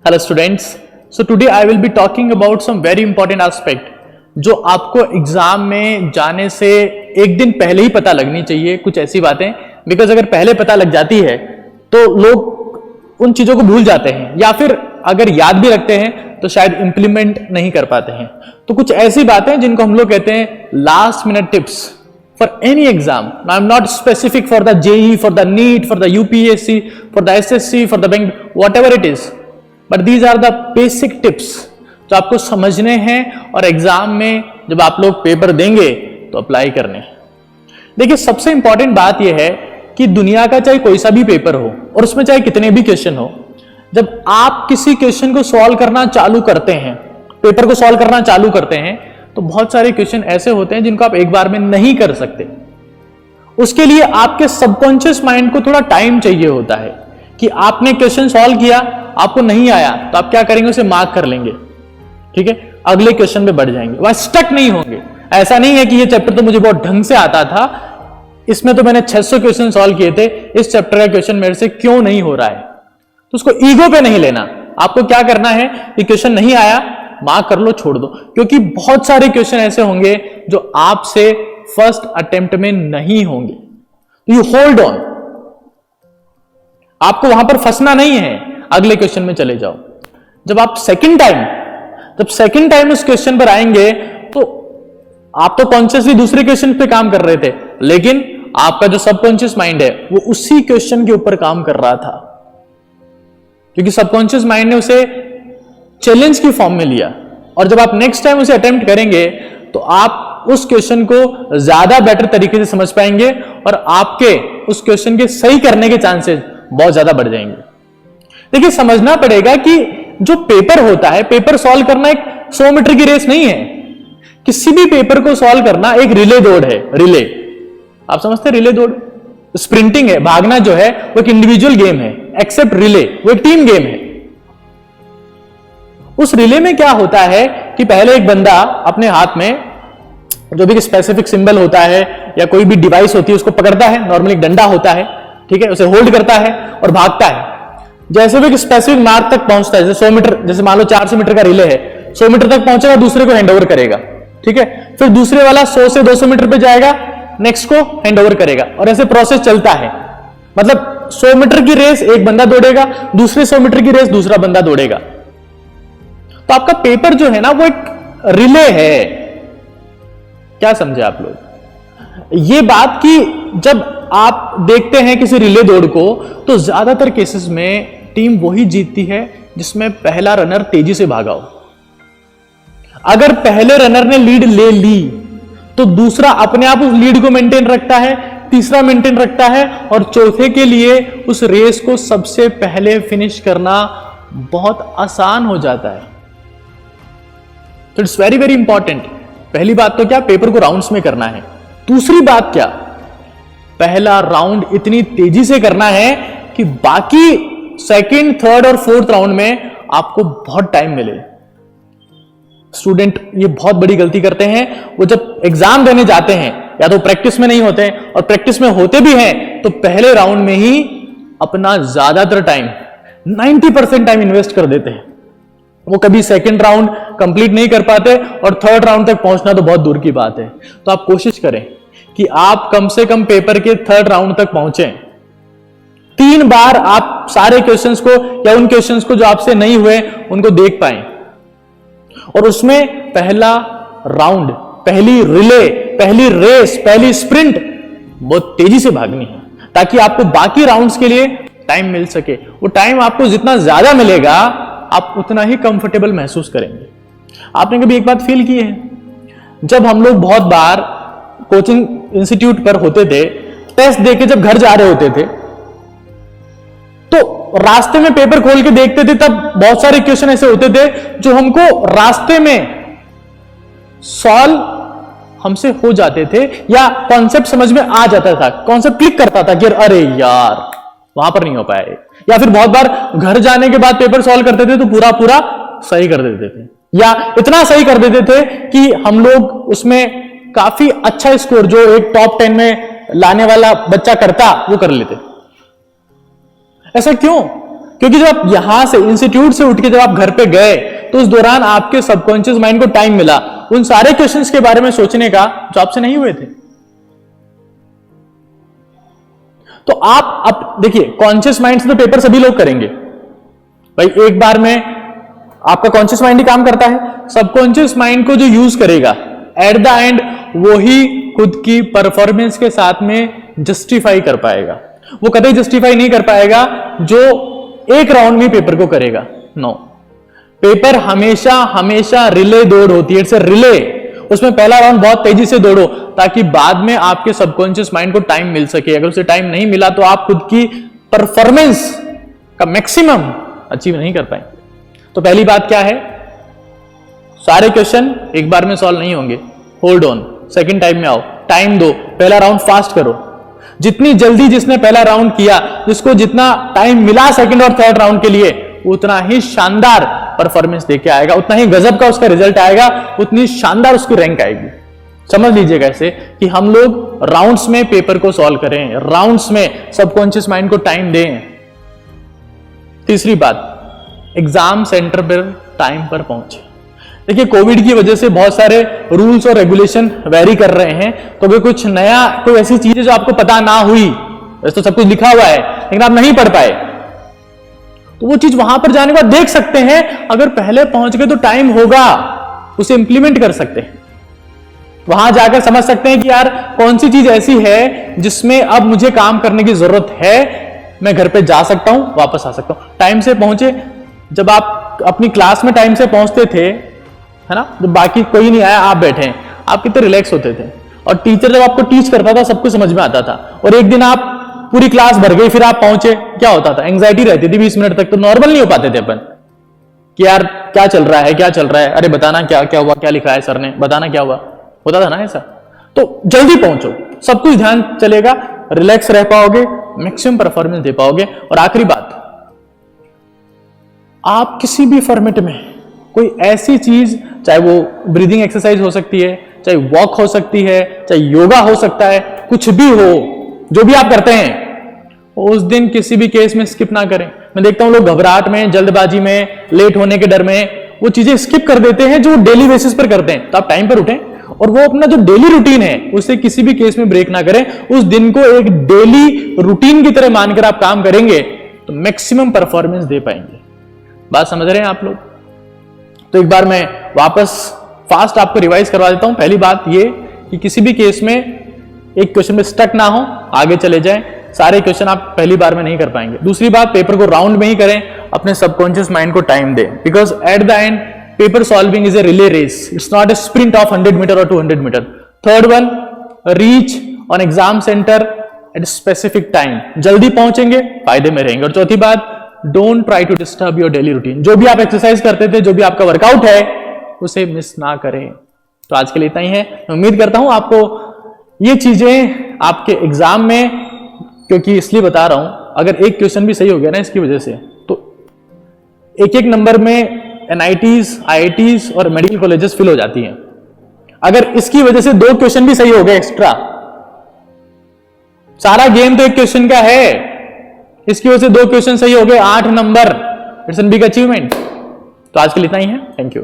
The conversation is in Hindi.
Hello students. So today I will be talking about some very important aspect जो आपको एग्जाम में जाने से एक दिन पहले ही पता लगनी चाहिए। कुछ ऐसी बातें बिकॉज अगर पहले पता लग जाती है तो लोग उन चीजों को भूल जाते हैं या फिर अगर याद भी रखते हैं तो शायद इंप्लीमेंट नहीं कर पाते हैं। तो कुछ ऐसी बातें जिनको हम लोग कहते हैं last minute tips for any exam. I am not specific for the JEE, for the NEET, for the UPSC, for the SSC, for the bank, whatever it is, but these are the basic tips जो आपको समझने हैं और एग्जाम में जब आप लोग पेपर देंगे तो अप्लाई करने हैं। देखिए, सबसे इंपॉर्टेंट बात यह है कि दुनिया का चाहे कोई सा भी पेपर हो और उसमें चाहे कितने भी क्वेश्चन हो, जब आप किसी क्वेश्चन को सॉल्व करना चालू करते हैं, पेपर को सॉल्व करना चालू करते हैं, तो बहुत सारे क्वेश्चन ऐसे होते हैं जिनको आप एक बार में नहीं कर सकते। उसके लिए आपके सबकॉन्शियस माइंड को थोड़ा टाइम चाहिए होता है कि आपने क्वेश्चन सॉल्व किया, आपको नहीं आया तो आप क्या करेंगे, उसे मार्क कर लेंगे, ठीक है, अगले क्वेश्चन पे बढ़ जाएंगे, वहां स्टक नहीं होंगे। ऐसा नहीं है कि ये चैप्टर तो मुझे बहुत ढंग से आता था, इसमें तो मैंने 600 क्वेश्चन सॉल्व किए थे, इस चैप्टर का क्वेश्चन मेरे से क्यों नहीं हो रहा है। तो उसको ईगो पे नहीं लेना। आपको क्या करना है कि क्वेश्चन नहीं आया, मार्क कर लो, छोड़ दो, क्योंकि बहुत सारे क्वेश्चन ऐसे होंगे जो आपसे फर्स्ट अटेम्प्ट में नहीं होंगे। यू होल्ड ऑन, आपको वहां पर फंसना नहीं है, अगले क्वेश्चन में चले जाओ। जब आप सेकंड टाइम उस क्वेश्चन पर आएंगे तो आप तो कॉन्शियसली दूसरे क्वेश्चन पे काम कर रहे थे, लेकिन आपका जो सबकॉन्शियस माइंड है वो उसी क्वेश्चन के ऊपर काम कर रहा था, क्योंकि सबकॉन्शियस माइंड ने उसे चैलेंज की फॉर्म में लिया। और जब आप नेक्स्ट टाइम उसे अटेम्प्ट करेंगे तो आप उस क्वेश्चन को ज्यादा बेटर तरीके से समझ पाएंगे और आपके उस क्वेश्चन के सही करने के चांसेस बहुत ज्यादा बढ़ जाएंगे। देखिए, समझना पड़ेगा कि जो पेपर होता है, पेपर सॉल्व करना एक 100 मीटर की रेस नहीं है। किसी भी पेपर को सॉल्व करना एक रिले दौड़ है। रिले, आप समझते हैं, रिले दौड़ स्प्रिंटिंग है, भागना जो है वो एक इंडिविजुअल गेम है, एक्सेप्ट रिले वो एक टीम गेम है। उस रिले में क्या होता है कि पहले एक बंदा अपने हाथ में जो भी स्पेसिफिक सिंबल होता है या कोई भी डिवाइस होती है उसको पकड़ता है, नॉर्मली एक डंडा होता है, ठीक है, उसे होल्ड करता है और भागता है। जैसे भी एक स्पेसिफिक मार्क तक पहुंचता है, जैसे 100 मीटर, जैसे मान लो 400 मीटर का रिले है, 100 मीटर तक पहुंचेगा, दूसरे को हैंड ओवर करेगा, ठीक है, फिर दूसरे वाला 100 से 200 मीटर पे जाएगा, नेक्स्ट को हैंड ओवर करेगा, और ऐसे प्रोसेस चलता है। मतलब 100 मीटर की रेस एक बंदा दौड़ेगा, दूसरे 100 मीटर की रेस दूसरा बंदा दौड़ेगा। तो आपका पेपर जो है ना वो एक रिले है। क्या समझे आप लोग ये बात कि जब आप देखते हैं किसी रिले दौड़ को तो ज्यादातर केसेस में टीम वही जीतती है जिसमें पहला रनर तेजी से भागा हो। अगर पहले रनर ने लीड ले ली तो दूसरा अपने आप उस लीड को मेंटेन रखता है, तीसरा मेंटेन रखता है, और चौथे के लिए उस रेस को सबसे पहले फिनिश करना बहुत आसान हो जाता है। तो इट्स वेरी वेरी इंपॉर्टेंट। पहली बात तो क्या, पेपर को राउंड्स में करना है। दूसरी बात क्या, पहला राउंड इतनी तेजी से करना है कि बाकी सेकंड, थर्ड और फोर्थ राउंड में आपको बहुत टाइम मिले। स्टूडेंट ये बहुत बड़ी गलती करते हैं, वो जब एग्जाम देने जाते हैं या तो प्रैक्टिस में नहीं होते हैं, और प्रैक्टिस में होते भी हैं तो पहले राउंड में ही अपना ज्यादातर टाइम 90% टाइम इन्वेस्ट कर देते हैं। वो कभी सेकंड राउंड कंप्लीट नहीं कर पाते और थर्ड राउंड तक पहुंचना तो बहुत दूर की बात है। तो आप कोशिश करें कि आप कम से कम पेपर के थर्ड राउंड तक पहुंचे। 3 बार आप सारे क्वेश्चंस को या उन क्वेश्चंस को जो आपसे नहीं हुए उनको देख पाए, और उसमें पहला राउंड, पहली रिले, पहली रेस, पहली स्प्रिंट बहुत तेजी से भागनी है ताकि आपको बाकी राउंड्स के लिए टाइम मिल सके। वो टाइम आपको जितना ज्यादा मिलेगा आप उतना ही कंफर्टेबल महसूस करेंगे। आपने कभी एक बात फील की है, जब हम लोग बहुत बार कोचिंग इंस्टीट्यूट पर होते थे, टेस्ट देके जब घर जा रहे होते थे तो रास्ते में पेपर खोल के देखते थे, तब बहुत सारे क्वेश्चन ऐसे होते थे जो हमको रास्ते में सॉल्व हमसे हो जाते थे या कॉन्सेप्ट समझ में आ जाता था, कॉन्सेप्ट क्लिक करता था कि अरे यार वहां पर नहीं हो पाया। या फिर बहुत बार घर जाने के बाद पेपर सॉल्व करते थे तो पूरा सही कर देते थे, या इतना सही कर देते थे कि हम लोग उसमें काफी अच्छा स्कोर जो एक टॉप 10 में लाने वाला बच्चा करता वो कर लेते। ऐसा क्यों? क्योंकि जब आप यहां से इंस्टीट्यूट से उठ के जब आप घर पे गए तो उस दौरान आपके सबकॉन्शियस माइंड को टाइम मिला उन सारे क्वेश्चंस के बारे में सोचने का जो आपसे नहीं हुए थे। तो आप अब देखिए, कॉन्शियस माइंड से तो पेपर सभी लोग करेंगे भाई, एक बार में आपका कॉन्शियस माइंड ही काम करता है। सबकॉन्शियस माइंड को जो यूज करेगा एट द एंड वो ही खुद की परफॉर्मेंस के साथ में जस्टिफाई कर पाएगा। वो कभी जस्टिफाई नहीं कर पाएगा जो एक राउंड में पेपर को करेगा। नो, पेपर हमेशा हमेशा रिले दौड़ होती है। It's a relay. उसमें पहला राउंड बहुत तेजी से दौड़ो ताकि बाद में आपके सबकॉन्शियस माइंड को टाइम मिल सके। अगर उसे टाइम नहीं मिला तो आप खुद की परफॉर्मेंस का मैक्सिमम अचीव नहीं कर पाएंगे। तो पहली बात क्या है, सारे क्वेश्चन एक बार में सॉल्व नहीं होंगे। होल्ड ऑन, सेकंड टाइम में आओ, टाइम दो, पहला राउंड फास्ट करो। जितनी जल्दी जिसने पहला राउंड किया, जिसको जितना टाइम मिला सेकंड और थर्ड राउंड के लिए, उतना ही शानदार परफॉर्मेंस देके आएगा, उतना ही गजब का उसका रिजल्ट आएगा, उतनी शानदार उसकी रैंक आएगी। समझ लीजिएगा ऐसे कि हम लोग राउंड्स में पेपर को सॉल्व करें, राउंड्स में सबकॉन्शियस माइंड को टाइम दें। तीसरी बात, एग्जाम सेंटर पर टाइम पर पहुंचे। देखिए, कोविड की वजह से बहुत सारे रूल्स और रेगुलेशन वेरी कर रहे हैं, तो वे कुछ नया, कोई ऐसी चीजें जो आपको पता ना हुई, वैसे तो सब कुछ लिखा हुआ है लेकिन आप नहीं पढ़ पाए, तो वो चीज वहां पर जाने के बाद देख सकते हैं। अगर पहले पहुंच गए तो टाइम होगा, उसे इंप्लीमेंट कर सकते हैं। वहां जाकर समझ सकते हैं कि यार कौन सी चीज ऐसी है जिसमें अब मुझे काम करने की जरूरत है, मैं घर पे जा सकता हूं, वापस आ सकता हूं। टाइम से पहुंचे। जब आप अपनी क्लास में टाइम से पहुंचते थे, है ना, जब बाकी कोई नहीं आया, आप बैठे हैं, आप कितने रिलैक्स होते थे। और टीचर जब आपको टीच करता था सब कुछ समझ में आता था। और एक दिन आप पूरी क्लास भर गई, फिर आप पहुंचे, क्या होता था, एंग्जाइटी रहती थी 20 मिनट तक, तो नॉर्मल नहीं हो पाते थे अपन कि यार क्या चल रहा है, क्या चल रहा है, अरे बताना क्या क्या हुआ, क्या लिखा है सर ने, बताना क्या हुआ, होता था ना ऐसा। तो जल्दी पहुंचो, सब कुछ ध्यान चलेगा, रिलैक्स रह पाओगे, मैक्सिमम परफॉर्मेंस दे पाओगे। और आखिरी बात, आप किसी भी फॉर्मेट में कोई ऐसी चीज, चाहे वो ब्रीदिंग एक्सरसाइज हो सकती है, चाहे वॉक हो सकती है, चाहे योगा हो सकता है, कुछ भी हो, जो भी आप करते हैं, उस दिन किसी भी केस में स्किप ना करें। मैं देखता हूं लोग घबराहट में, जल्दबाजी में, लेट होने के डर में वो चीजें स्किप कर देते हैं जो डेली बेसिस पर करते हैं। तो आप टाइम पर उठें और वो अपना जो डेली रूटीन है उसे किसी भी केस में ब्रेक ना करें। उस दिन को एक डेली रूटीन की तरह मानकर आप काम करेंगे तो मैक्सिमम परफॉर्मेंस दे पाएंगे। बात समझ रहे हैं आप लोग? तो एक बार मैं वापस फास्ट आपको रिवाइज करवा देता हूं। पहली बात ये कि किसी भी केस में एक क्वेश्चन में स्टक ना हो, आगे चले जाएं। सारे क्वेश्चन आप पहली बार में नहीं कर पाएंगे। दूसरी बात, पेपर को राउंड में ही करें, अपने सबकॉन्शियस माइंड को टाइम दें, because at the end paper solving is a relay race, it's not a sprint of 100 metre और 200 metre. Third one, reach on exam centre at specific time, जल्दी पहुंचेंगे, फायदे में रहेंगे। और चौथी बात, don't try to disturb your daily routine. जो भी आप एक्सरसाइज करते थे, जो भी आपका वर्कआउट है, उसे मिस ना करें। तो आज के लिए इतना ही है। मैं उम्मीद करता हूं आपको ये चीजें आपके एग्जाम में, क्योंकि इसलिए बता रहा हूं, अगर एक क्वेश्चन भी सही हो गया ना इसकी वजह से, तो एक एक नंबर में एनआईटीज, आईआईटीज और मेडिकल कॉलेजेस फिल हो जाती हैं। अगर इसकी वजह से 2 क्वेश्चन भी सही हो गए एक्स्ट्रा, सारा गेम तो एक क्वेश्चन का है, इसकी वजह से 2 क्वेश्चन सही हो गए, 8 number, it's an big achievement. तो आज के लिए इतना ही है। Thank you.